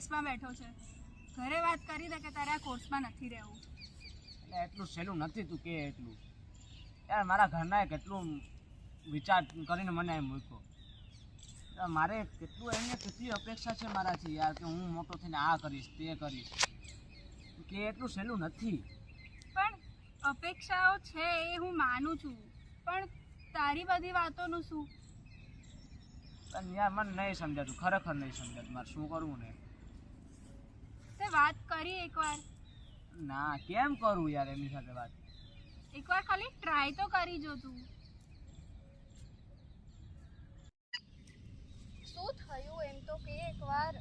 સ્ટ્રેસમાં બેઠો છે. ઘરે વાત કરી દે કે તારે આ કોર્સમાં નથી રહેવું. એટલે એટલું સહેલું નથી તું કે એટલું. યાર મારા ઘરના કેટલું વિચાર કરીને મને એમ મૂક્યો. મારે કેટલું એમને કેટલી અપેક્ષા છે મારાથી યાર કે હું મોટો થઈને આ કરીશ તે કરીશ, કે એટલું સહેલું નથી. પણ અપેક્ષાઓ છે એ હું માનું છું, પણ તારી બધી વાતોનું શું? પણ યાર મને નહીં સમજાતું, ખરેખર નહીં સમજાતું મારે શું કરવું ને. તે વાત કરી એકવાર? ના, કેમ કરું યાર એમની સાથે વાત? એકવાર ખાલી ટ્રાય તો કરી જો તું. શું થયું એમ તો કે એકવાર.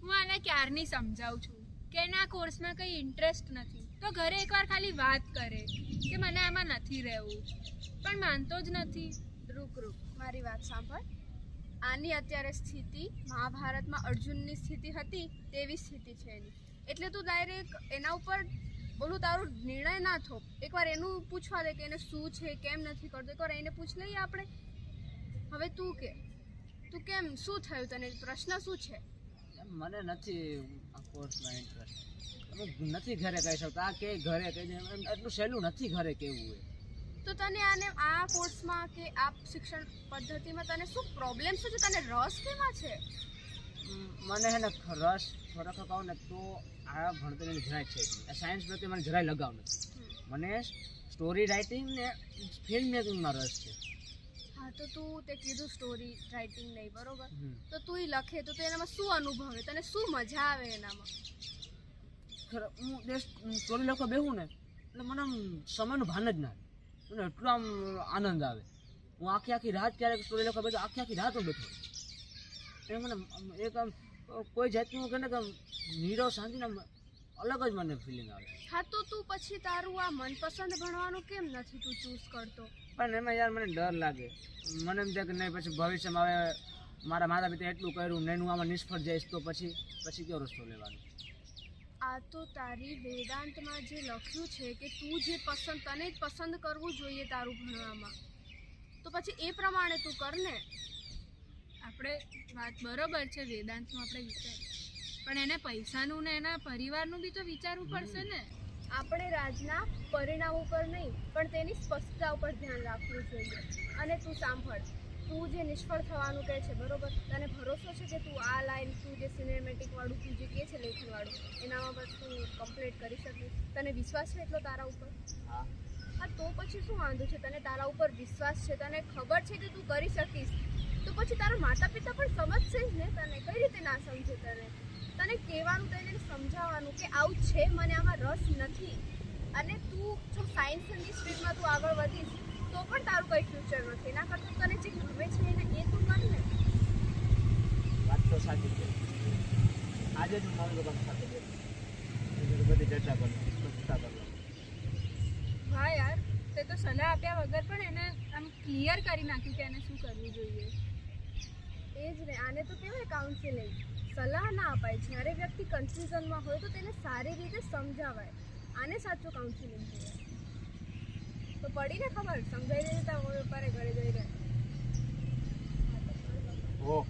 હું આને ક્યારની સમજાવું છું કે એના કોર્સમાં કંઈ ઇન્ટરેસ્ટ નથી, તો ઘરે એકવાર ખાલી વાત કરે કે મને આમાં નથી રહેવું, પણ માનતો જ નથી. રૂક મારી વાત સાંભળ. આની અત્યારે સ્થિતિ મહાભારતમાં અર્જુનની સ્થિતિ હતી તેવી સ્થિતિ છે એની. એટલે તું ડાયરેક્ટ એના ઉપર બોલું તારું નિર્ણય ના થોપ. એકવાર એનું પૂછવા દે કે એને શું છે, કેમ નથી કરતો. એકવાર એને પૂછ લઈએ આપણે. હવે તું કેમ, શું થયું તને? પ્રશ્ન શું છે? મને નથી આ કોર્સમાં ઇન્ટરેસ્ટ. હું નથી ઘરે કહી શકતા. આ કે ઘરે કહી દે એટલું સહેલું નથી ઘરે કહેવું હોય. તો તને આ કોર્સમાં કે આ શિક્ષણ પદ્ધતિમાં તને શું પ્રોબ્લેમ શું છે? તને રસ કેમાં છે? મને હે ને રસ ખરેખર કહું ને તો આ ભણતરની જરાય છે. આ સાયન્સ પ્રત્યે મને જરાય લગાવ નથી. મને સ્ટોરી રાઇટિંગ ને ફિલ્મ મેકિંગમાં રસ છે. હા, તો તું તે કીધું સ્ટોરી રાઇટિંગ નહીં, બરોબર? તો તું લખે તો એનામાં શું અનુભવે? તને શું મજા આવે એનામાં? હું સ્ટોરી લખવા બેહું ને એટલે મને આમ સમયનું ભાન જ ના આવે. મને એટલો આમ આનંદ આવે. હું આખી રાત ક્યારેક સ્ટોરી લખવા બેઠો, આખી રાત હું બેઠો. એ મને એક આમ કોઈ જાતનું કે ને કે નીરવ શાંતિને અલગ જ મને ફિલિંગ આવે. હા, તો તું પછી તારું આ મનપસંદ ભણવાનું કેમ નથી તું ચૂઝ કરતો? પણ એમાં યાર મને ડર લાગે. મને એમ થાય કે નહીં પછી ભવિષ્યમાં હવે મારા માતા પિતા એટલું કર્યું ને હું આમાં નિષ્ફળ જઈશ તો પછી કયો રસ્તો લેવાનો? આ તો તારી વેદાંતમાં જે લખ્યું છે કે તું જે તને જ પસંદ કરવું જોઈએ તારું ભણવામાં, તો પછી એ પ્રમાણે તું કર ને. આપણે વાત બરોબર છે વેદાંતનું, આપણે વિચાર, પણ એને પૈસાનું ને એના પરિવારનું બી તો વિચારવું પડશે ને. આપણે રાજના પરિણામ ઉપર નહીં પણ તેની સ્પષ્ટતા ઉપર ધ્યાન રાખવું જોઈએ. અને તું સાંભળ, તું જે નિષ્ફળ થવાનું કહે છે, બરોબર? તને ભરોસો છે કે તું આ લાઈન, તું જે સિનેમેટિક વાળું તું જે કહે છે લેખનવાળું, એનામાં બસ તું કમ્પ્લીટ કરી શકીશ? તને વિશ્વાસ છે એટલો તારા ઉપર? હા. તો પછી શું વાંધો છે? તને તારા ઉપર વિશ્વાસ છે, તને ખબર છે કે તું કરી શકીશ, તો પછી તારા માતા પિતા પણ સમજશે જ ને તને. કઈ રીતે ના સમજે? તને કહેવાનું, તેને સમજાવવાનું કે આવું છે, મને આમાં રસ નથી. અને તું જો સાયન્સની સ્ટ્રીમમાં તું આગળ વધીશ તો પણ તારું કંઈ ફ્યુચર નથી. એના કરતાં તને જે ગમે છે એ તું કર ને. વાત તો સાચી છે. આજે જ હું મમ્મી પપ્પા સાથે બધી ચર્ચા કરી સ્પષ્ટતા કરી. હા યાર, તે તો સલાહ આપ્યા વગર પણ એને આમ ક્લિયર કરી નાખ્યું કે એને શું કરવું જોઈએ. એ જ ને, આને તો કહેવાય કાઉન્સિલિંગ. સલાહ ના અપાય. જ્યારે વ્યક્તિ કન્ફ્યુઝનમાં હોય તો તેને સારી રીતે સમજાવાય. આને સાચું કાઉન્સિલિંગ કહેવાય. તો પડીને ખબર સમજાઈ દે તારા મમ્મી પપ્પાને ઘરે જઈને. ઓહ,